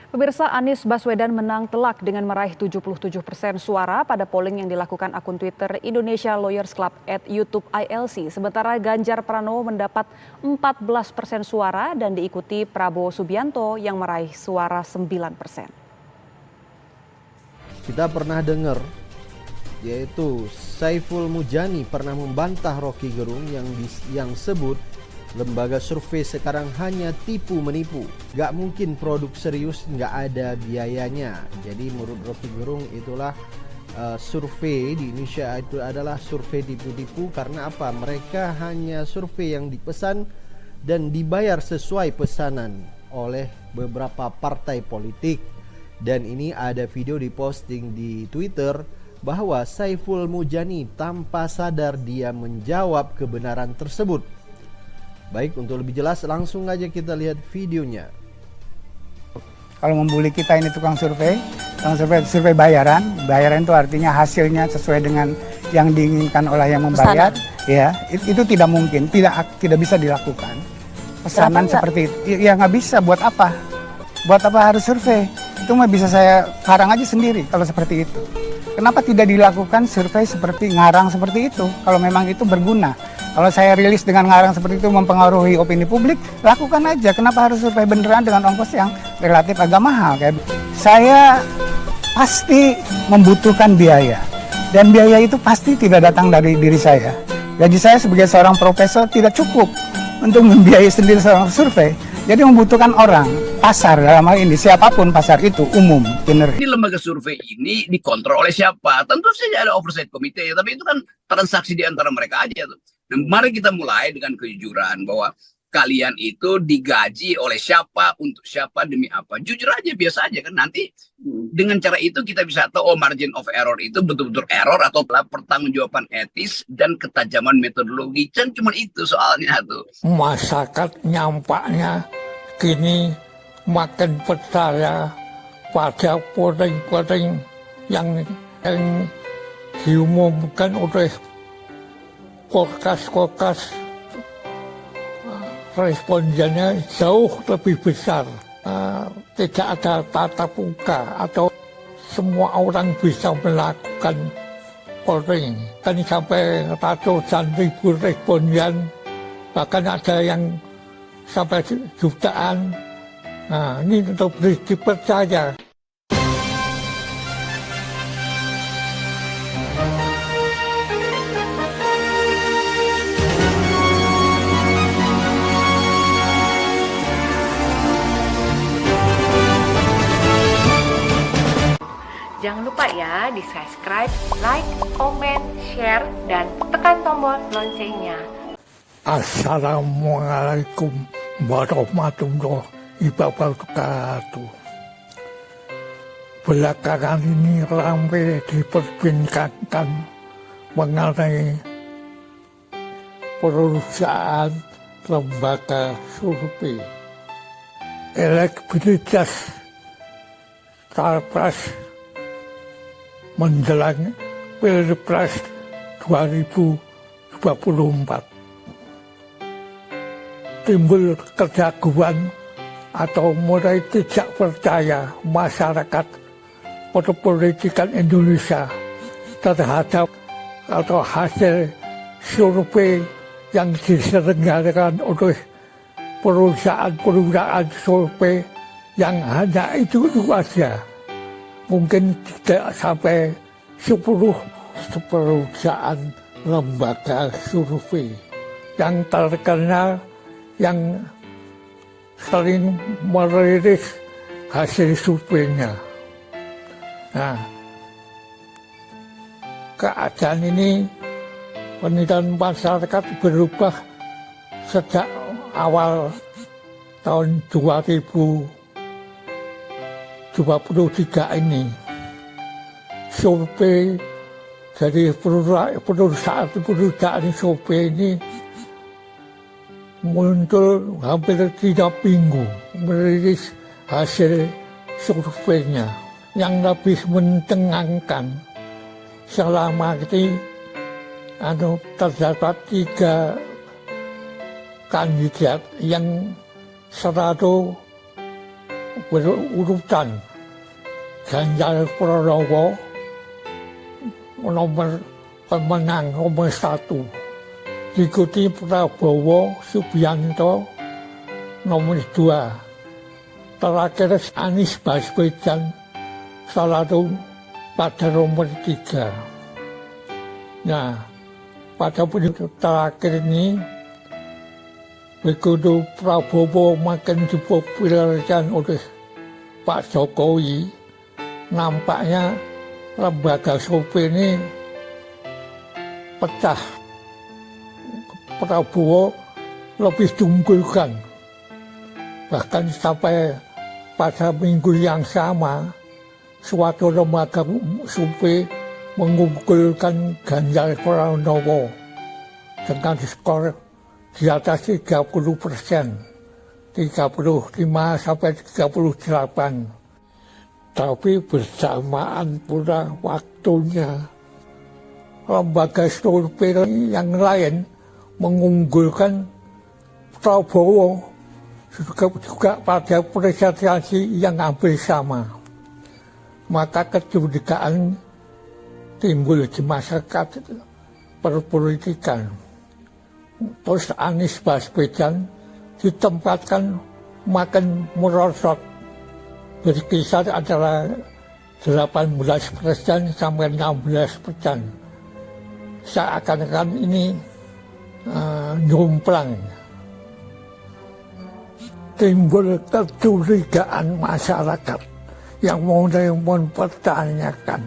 Pemirsa, Anies Baswedan menang telak dengan meraih 77% suara pada polling yang dilakukan akun Twitter Indonesia Lawyers Club @YouTube ILC. Sementara Ganjar Pranowo mendapat 14% suara dan diikuti Prabowo Subianto yang meraih suara 9%. Kita pernah dengar, yaitu Saiful Mujani pernah membantah Rocky Gerung yang sebut lembaga survei sekarang hanya tipu menipu. Gak mungkin produk serius, gak ada biayanya. Jadi menurut Rocky Gerung itulah survei di Indonesia itu adalah survei tipu-tipu. Karena apa? Mereka hanya survei yang dipesan dan dibayar sesuai pesanan oleh beberapa partai politik. Dan ini ada video diposting di Twitter bahwa Saiful Mujani tanpa sadar dia menjawab kebenaran tersebut. Baik, untuk lebih jelas langsung aja kita lihat videonya. Kalau membuli kita ini tukang survei bayaran. Bayaran itu artinya hasilnya sesuai dengan yang diinginkan oleh yang membayar. Pesanan. Ya, itu tidak mungkin, tidak bisa dilakukan. Pesanan seperti itu, ya nggak bisa. Buat apa? Buat apa harus survei? Itu mah bisa saya karang aja sendiri kalau seperti itu. Kenapa tidak dilakukan survei seperti ngarang seperti itu? Kalau memang itu berguna. Kalau saya rilis dengan ngarang seperti itu mempengaruhi opini publik, lakukan aja. Kenapa harus survei beneran dengan ongkos yang relatif agak mahal? Saya pasti membutuhkan biaya. Dan biaya itu pasti tidak datang dari diri saya. Gaji saya sebagai seorang profesor tidak cukup untuk membiayai sendiri seorang survei. Jadi membutuhkan orang, pasar dalam hal ini, siapapun pasar itu, umum, general. Ini lembaga survei ini dikontrol oleh siapa? Tentu saja ada oversight komite, tapi itu kan transaksi di antara mereka aja tuh. Nah, mari kita mulai dengan kejujuran bahwa kalian itu digaji oleh siapa, untuk siapa, demi apa. Jujur aja, biasa aja kan. Nanti dengan cara itu kita bisa tahu margin of error itu betul-betul error atau pertanggungjawaban etis dan ketajaman metodologi. Kan cuma itu soalnya tuh. Masyarakat nyampaknya kini makin percaya pada polling yang diumumkan oleh kokas respondennya jauh lebih besar. Tidak ada tatap muka atau semua orang bisa melakukan polling. Kan sampai ratusan ribu responden, bahkan ada yang sampai jutaan. Nah, ini untuk dipercaya. Jangan lupa ya di subscribe, like, komen, share, dan tekan tombol loncengnya. Assalamualaikum warahmatullahi wabarakatuh. Belakangan ini ramai diperbincangkan mengenai perusahaan lembaga survei. Elektabilitas Capres menjelang Pilpres 2024. Timbul keraguan atau mulai tidak percaya masyarakat perpolitikan Indonesia terhadap atau hasil survei yang diselenggarakan oleh perusahaan survei yang hanya itu aja. Mungkin tidak sampai 10 perusahaan lembaga survei yang terkenal yang sering merilis hasil surveinya. Nah, keadaan ini penilaian masyarakat berubah sejak awal tahun 2023 ini. Survei dari perusahaan survei ini muncul hampir 3 minggu merilis hasil surveinya yang lebih mencengangkan. Selama ini terdapat 3 kandidat yang selalu berurutan. Ganjar Pranowo nomor pemenang nomor 1. Diikuti Prabowo Subianto nomor 2. Terakhir Anies Baswedan selalu pada nomor 3. Nah, pada periode terakhir ini, begitu Prabowo makin dipopulerkan oleh Pak Jokowi, nampaknya lembaga survei ini pecah. Prabowo lebih diunggulkan. Bahkan sampai pada minggu yang sama, suatu lembaga survei mengunggulkan Ganjar Pranowo dengan skor di atas 30%, 35 sampai 38. Tapi bersamaan pula waktunya, lembaga survei yang lain mengunggulkan Prabowo juga pada presentasi yang hampir sama. Maka kecurigaan timbul di masyarakat perpolitikan. Terus Anies Baswedan ditempatkan makin merosot, berkisar antara 18% sampai 16%. Seakan-akan ini jomplang. Timbul kecurigaan masyarakat yang mulai mempertanyakan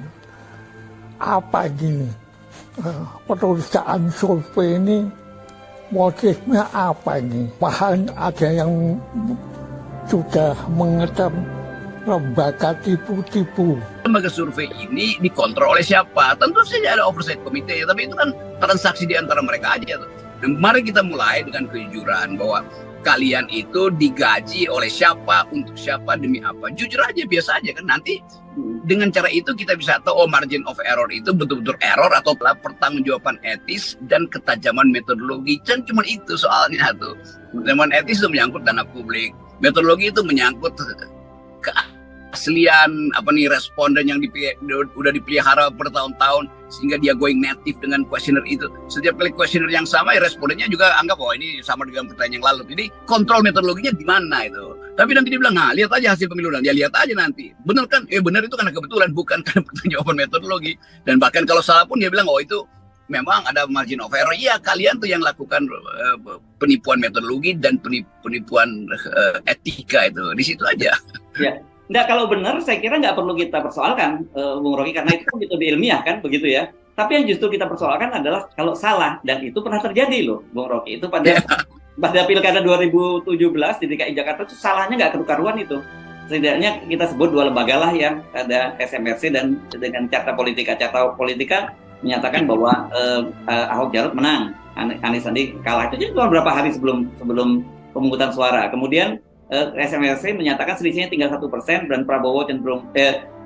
apa ini perusahaan survei ini, motifnya apa ini. Bahkan ada yang sudah mengecam lembaga tipu-tipu. Lembaga survei ini dikontrol oleh siapa? Tentu saja ada oversight committee, tapi itu kan transaksi di antara mereka aja tuh. Dan mari kita mulai dengan kejujuran bahwa kalian itu digaji oleh siapa, untuk siapa, demi apa. Jujur aja, biasa aja kan. Nanti dengan cara itu kita bisa tahu margin of error itu betul-betul error atau pertanggungjawaban etis dan ketajaman metodologi. Dan cuma itu soalnya tuh. Ketajaman etis itu menyangkut dana publik. Metodologi itu menyangkut keaslian responden yang udah dipelihara bertahun-tahun sehingga dia going native dengan kuesioner itu. Setiap kali kuesioner yang sama, respondennya juga anggap ini sama dengan pertanyaan yang lalu. Jadi kontrol metodologinya di mana itu. Tapi nanti dia bilang, lihat aja hasil pemilu, dan dia lihat aja nanti. Benar kan? Benar itu karena kebetulan, bukan karena jawaban metodologi. Dan bahkan kalau salah pun dia bilang, itu memang ada margin of error. Iya, kalian tuh yang lakukan penipuan metodologi dan penipuan etika itu. Di situ aja. Ya. Nggak, kalau benar saya kira nggak perlu kita persoalkan, Bung Rocky, karena itu metode ilmiah kan, begitu ya. Tapi yang justru kita persoalkan adalah kalau salah, dan itu pernah terjadi loh, Bung Rocky. Itu pada pilkada 2017 di DKI Jakarta itu salahnya nggak keruan itu. Setidaknya kita sebut 2 lembaga lah yang ada SMRC dan dengan Carta Politika menyatakan bahwa Ahok Jarot menang, Anies Sandi kalah. Itu cuma beberapa hari sebelum pemungutan suara. Kemudian SMRC menyatakan selisihnya tinggal 1% dan Prabowo cenderung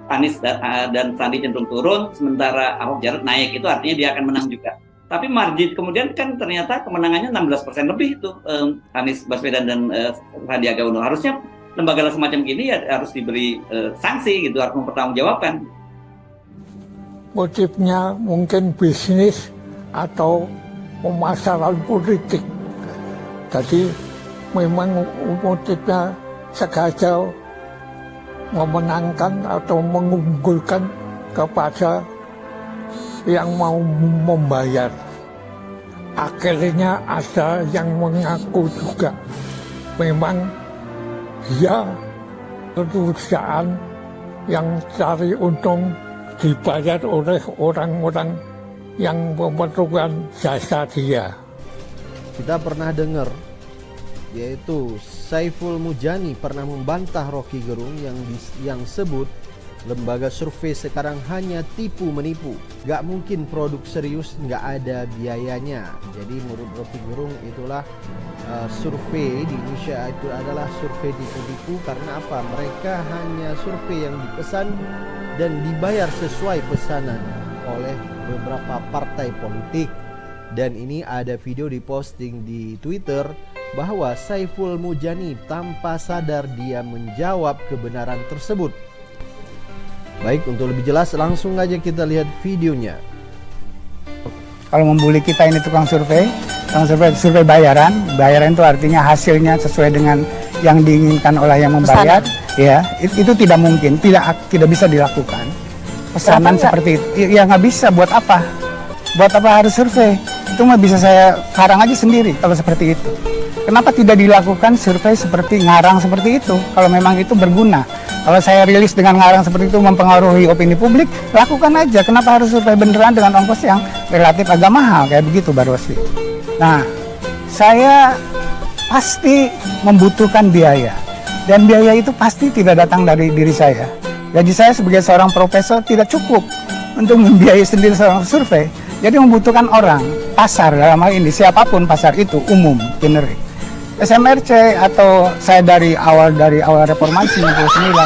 Anies dan Sandi cenderung turun, sementara Ahok Jarot naik. Itu artinya dia akan menang juga. Tapi margin kemudian kan ternyata kemenangannya 16% lebih itu Anies Baswedan dan Sandiaga Uno. Harusnya lembaga semacam gini ya harus diberi sanksi gitu, harus mempertanggungjawabkan. Motifnya mungkin bisnis atau pemasaran politik. Jadi memang motifnya sengaja memenangkan atau mengunggulkan kepada yang mau membayar. Akhirnya ada yang mengaku juga memang dia perusahaan yang cari untung dibayar oleh orang-orang yang memerlukan jasa dia. Kita pernah dengar, yaitu Saiful Mujani pernah membantah Rocky Gerung yang sebut lembaga survei sekarang hanya tipu menipu. Gak mungkin produk serius, gak ada biayanya. Jadi menurut Rocky Gerung itulah survei di Indonesia itu adalah survei tipu-tipu. Karena apa? Mereka hanya survei yang dipesan dan dibayar sesuai pesanan oleh beberapa partai politik. Dan ini ada video diposting di Twitter bahwa Saiful Mujani tanpa sadar dia menjawab kebenaran tersebut. Baik, untuk lebih jelas langsung aja kita lihat videonya. Kalau membuli kita ini tukang survei bayaran itu artinya hasilnya sesuai dengan yang diinginkan oleh yang membayar, ya itu tidak mungkin, tidak bisa dilakukan. Pesanan seperti itu, ya nggak bisa. Buat apa harus survei? Itu mah bisa saya karang aja sendiri kalau seperti itu. Kenapa tidak dilakukan survei seperti ngarang seperti itu? Kalau memang itu berguna. Kalau saya rilis dengan ngarang seperti itu mempengaruhi opini publik, lakukan aja. Kenapa harus survei beneran dengan ongkos yang relatif agak mahal kayak begitu, Mbak Rosli? Nah, saya pasti membutuhkan biaya. Dan biaya itu pasti tidak datang dari diri saya. Gaji saya sebagai seorang profesor tidak cukup untuk membiayai sendiri seorang survei. Jadi membutuhkan orang, pasar dalam hal ini, siapapun pasar itu, umum, generik. SMRC atau saya dari awal reformasi 69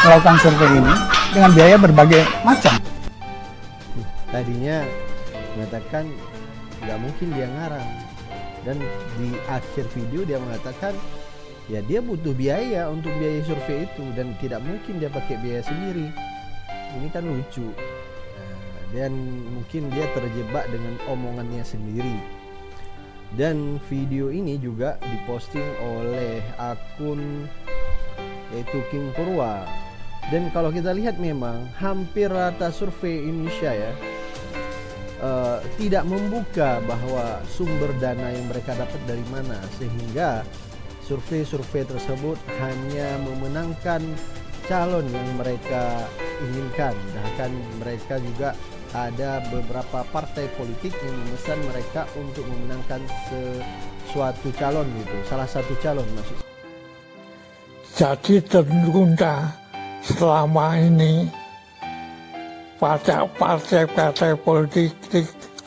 melakukan survei ini dengan biaya berbagai macam. Tadinya mengatakan nggak mungkin dia ngarang, dan di akhir video dia mengatakan ya dia butuh biaya untuk biaya survei itu dan tidak mungkin dia pakai biaya sendiri. Ini kan lucu. Dan mungkin dia terjebak dengan omongannya sendiri. Dan video ini juga diposting oleh akun yaitu King Purwa. Dan kalau kita lihat memang hampir rata survei Indonesia ya tidak membuka bahwa sumber dana yang mereka dapat dari mana, sehingga survei-survei tersebut hanya memenangkan calon yang mereka inginkan. Bahkan mereka juga ada beberapa partai politik yang memesan mereka untuk memenangkan suatu calon gitu, salah satu calon maksud. Jadi tertunda selama ini pada partai-partai politik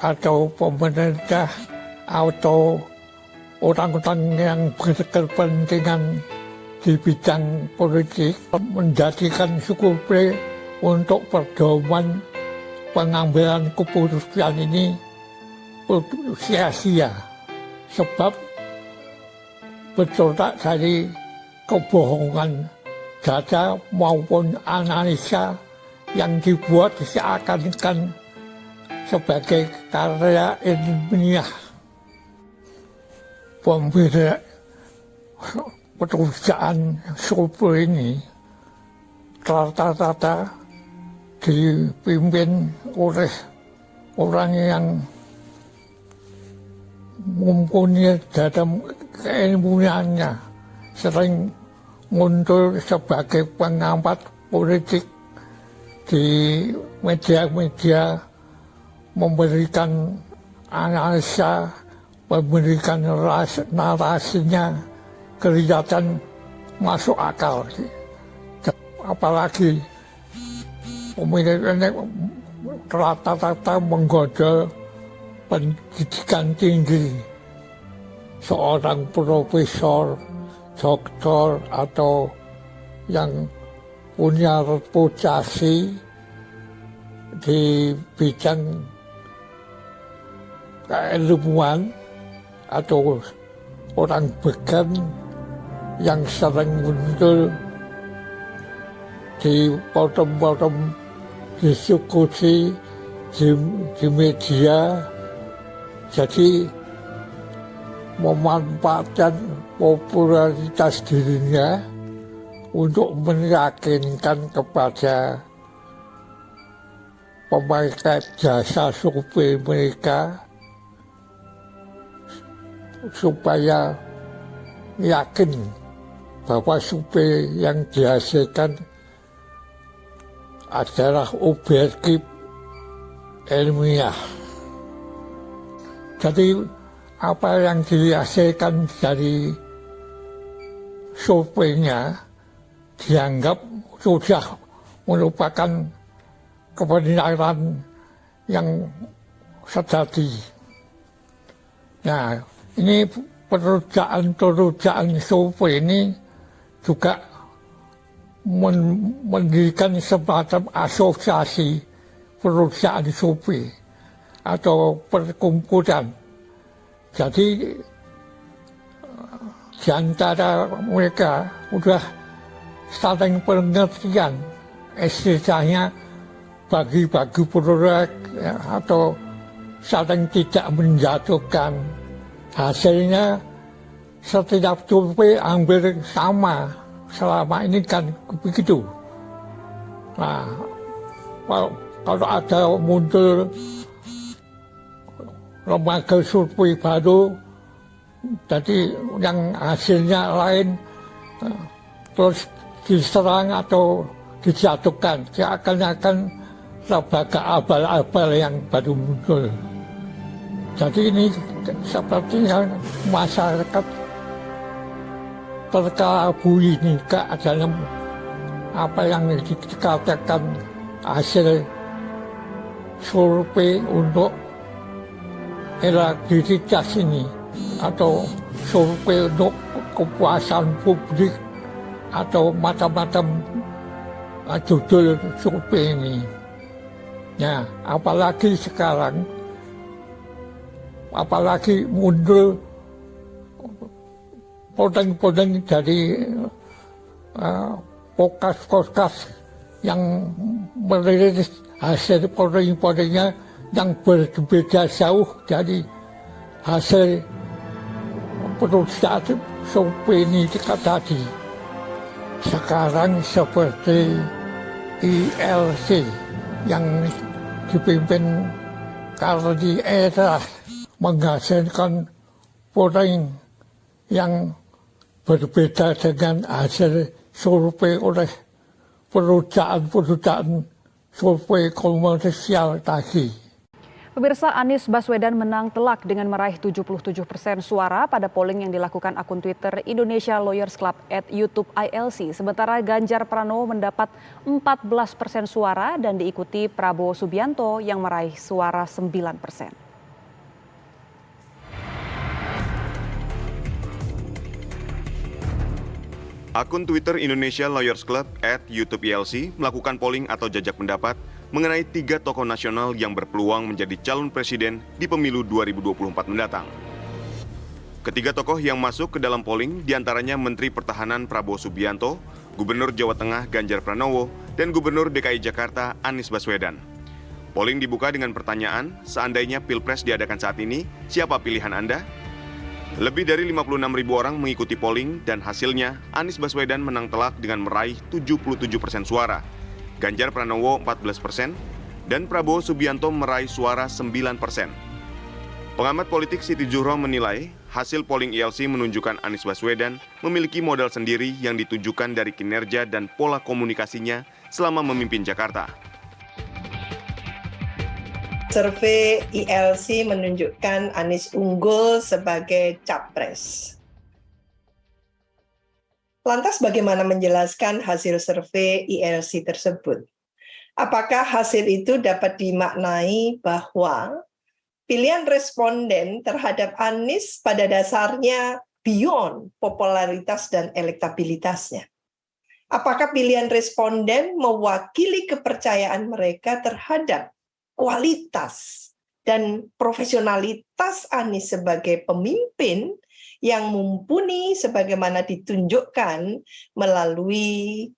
atau pemerintah atau orang-orang yang berkepentingan di bidang politik menjadikan survei untuk pedoman pengambilan keputusan ini sia-sia, sebab bertolak dari kebohongan data maupun analisa yang dibuat seakan-akan sebagai karya ilmiah. Pemberian perusahaan survei ini rata-rata dipimpin oleh orang yang mumpuni dalam keilmuannya, sering muncul sebagai pengamat politik di media-media, memberikan analisa, memberikan narasinya kelihatan masuk akal. Apalagi pemilih rata-rata menggoda pendidikan tinggi, seorang profesor, doktor, atau yang punya reputasi di bidang keilmuan, atau orang bekan yang sering muncul di forum-forum diskusi di media. Jadi memanfaatkan popularitas dirinya untuk meyakinkan kepada pemakai jasa survei mereka supaya yakin bahwa survei yang dihasilkan adalah objektif ilmiah. Jadi apa yang dihasilkan dari surveinya dianggap sudah merupakan kebenaran yang sejati. Nah, ini perusahaan survei ini juga mendirikan semacam asosiasi perusahaan survei. atau perkumpulan. Jadi di antara mereka udah saling pengertian, istilahnya bagi-bagi proyek ya, atau saling tidak menjatuhkan. Hasilnya setiap survei hampir sama, selama ini kan begitu. Nah, kalau ada muncul lembaga survei baru, jadi yang hasilnya lain terus diserang atau dijatuhkan, seakan-akan lembaga abal-abal yang baru muncul. Jadi ini sepertinya masyarakat terkelabui juga dalam apa yang dikatakan hasil survei untuk elektabilitas ini, atau survei untuk kepuasan publik, atau macam-macam judul survei ini. Ya, apalagi sekarang, apalagi muncul polling-polling dari podcast yang merilis hasil polling-pollingnya yang berbeda jauh dari hasil perusahaan survei ini tadi. Sekarang seperti ILC yang dipimpin Kardi Era menghasilkan polling yang berbeda dengan hasil survei oleh perusahaan survei komersial tadi. Pemirsa, Anies Baswedan menang telak dengan meraih 77% suara pada polling yang dilakukan akun Twitter Indonesia Lawyers Club @YouTube ILC. Sementara Ganjar Pranowo mendapat 14% suara dan diikuti Prabowo Subianto yang meraih suara 9%. Akun Twitter Indonesia Lawyers Club @YouTube ILC melakukan polling atau jajak pendapat mengenai 3 tokoh nasional yang berpeluang menjadi calon presiden di pemilu 2024 mendatang. Ketiga tokoh yang masuk ke dalam polling diantaranya Menteri Pertahanan Prabowo Subianto, Gubernur Jawa Tengah Ganjar Pranowo, dan Gubernur DKI Jakarta Anies Baswedan. Polling dibuka dengan pertanyaan, seandainya Pilpres diadakan saat ini, siapa pilihan Anda? Lebih dari 56.000 orang mengikuti polling dan hasilnya Anies Baswedan menang telak dengan meraih 77% suara, Ganjar Pranowo 14%, dan Prabowo Subianto meraih suara 9%. Pengamat politik Siti Zuhro menilai hasil polling ILC menunjukkan Anies Baswedan memiliki modal sendiri yang ditujukan dari kinerja dan pola komunikasinya selama memimpin Jakarta. Survei ILC menunjukkan Anies unggul sebagai capres. Lantas bagaimana menjelaskan hasil survei ILC tersebut? Apakah hasil itu dapat dimaknai bahwa pilihan responden terhadap Anies pada dasarnya beyond popularitas dan elektabilitasnya? Apakah pilihan responden mewakili kepercayaan mereka terhadap kualitas dan profesionalitas Anies sebagai pemimpin yang mumpuni sebagaimana ditunjukkan melalui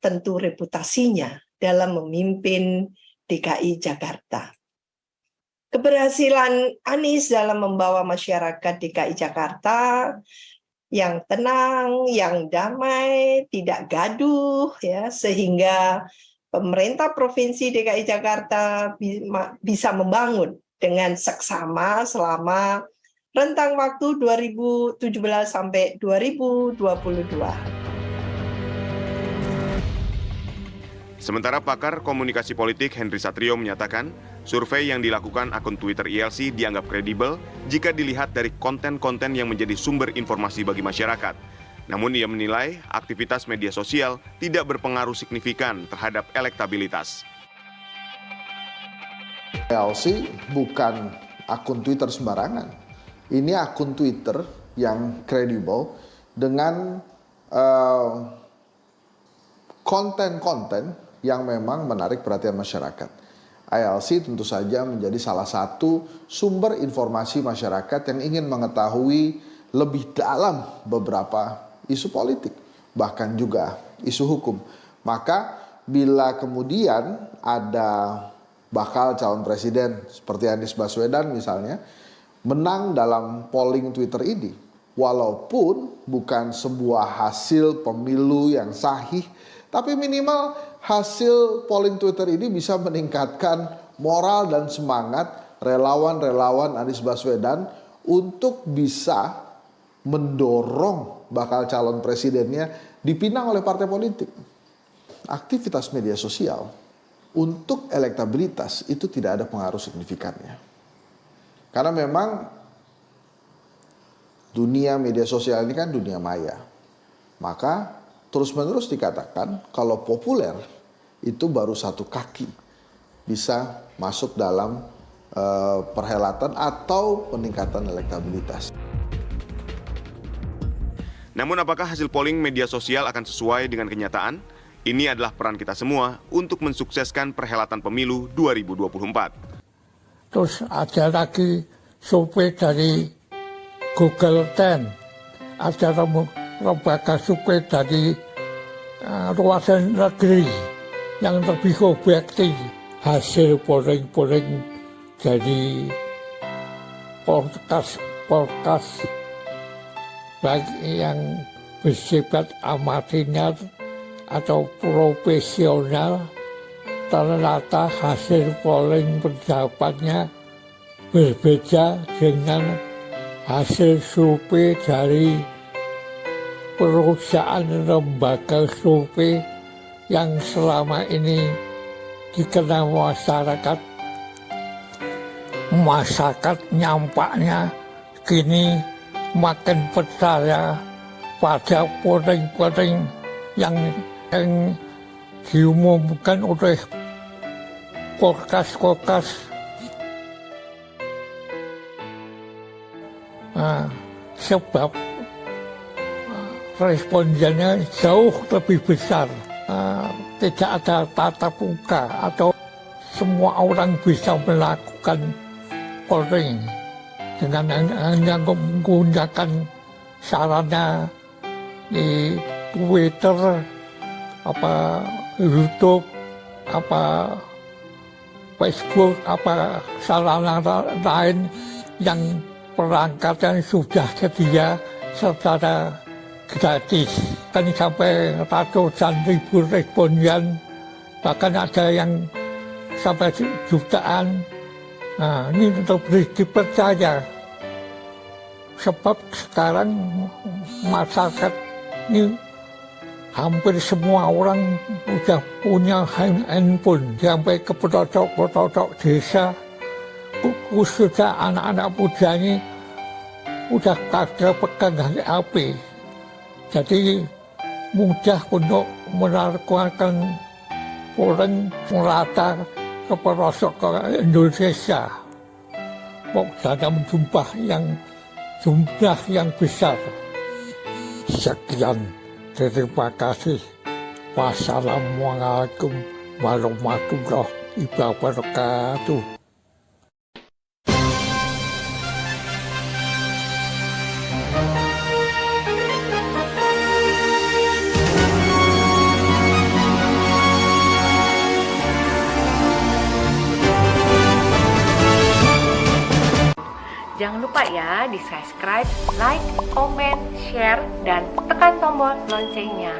tentu reputasinya dalam memimpin DKI Jakarta. Keberhasilan Anies dalam membawa masyarakat DKI Jakarta yang tenang, yang damai, tidak gaduh, ya, sehingga pemerintah Provinsi DKI Jakarta bisa membangun dengan seksama selama rentang waktu 2017 sampai 2022. Sementara pakar komunikasi politik Henry Satrio menyatakan, survei yang dilakukan akun Twitter ILC dianggap kredibel jika dilihat dari konten-konten yang menjadi sumber informasi bagi masyarakat. Namun ia menilai aktivitas media sosial tidak berpengaruh signifikan terhadap elektabilitas. ILC bukan akun Twitter sembarangan. Ini akun Twitter yang kredibel dengan konten-konten yang memang menarik perhatian masyarakat. ILC tentu saja menjadi salah satu sumber informasi masyarakat yang ingin mengetahui lebih dalam beberapa isu politik, bahkan juga isu hukum. Maka bila kemudian ada bakal calon presiden seperti Anies Baswedan misalnya, menang dalam polling Twitter ini, walaupun bukan sebuah hasil pemilu yang sahih, tapi minimal hasil polling Twitter ini bisa meningkatkan moral dan semangat relawan-relawan Anies Baswedan untuk bisa mendorong bakal calon presidennya dipinang oleh partai politik. Aktivitas media sosial untuk elektabilitas itu tidak ada pengaruh signifikannya. Karena memang dunia media sosial ini kan dunia maya. Maka terus-menerus dikatakan kalau populer itu baru satu kaki bisa masuk dalam perhelatan atau peningkatan elektabilitas. Namun apakah hasil polling media sosial akan sesuai dengan kenyataan? Ini adalah peran kita semua untuk mensukseskan perhelatan pemilu 2024. Terus ada lagi survei dari Google Trend, ada lembaga survei dari luar negeri yang lebih objektif. Hasil polling dari podcast baik yang bersifat amatir atau profesional, ternyata hasil polling pendapatnya berbeda dengan hasil survei dari perusahaan lembaga survei yang selama ini dikenal masyarakat. Masyarakat nyampaknya kini makin percaya pada polling-polling yang diumumkan oleh podcast. Sebab respondennya jauh lebih besar. Tidak ada tatap muka atau semua orang bisa melakukan polling dengan hanya menggunakan sarana di Twitter, YouTube, Facebook, sarana lain yang perangkatnya sudah sedia secara gratis. Kan sampai ratusan ribu responden, bahkan ada yang sampai jutaan. Nah, ini lebih dipercaya. Sebab sekarang masyarakat ini hampir semua orang sudah punya handphone, sampai ke pelosok-pelosok desa, khususnya anak-anak muda ini udah kagak pegang HP. Jadi mudah untuk melakukan polling merata ke pelosok ke Indonesia dalam jumlah yang besar. Sekian, terima kasih. Wassalamualaikum warahmatullahi wabarakatuh. Jangan lupa ya di subscribe, like, comment, share, dan tekan tombol loncengnya.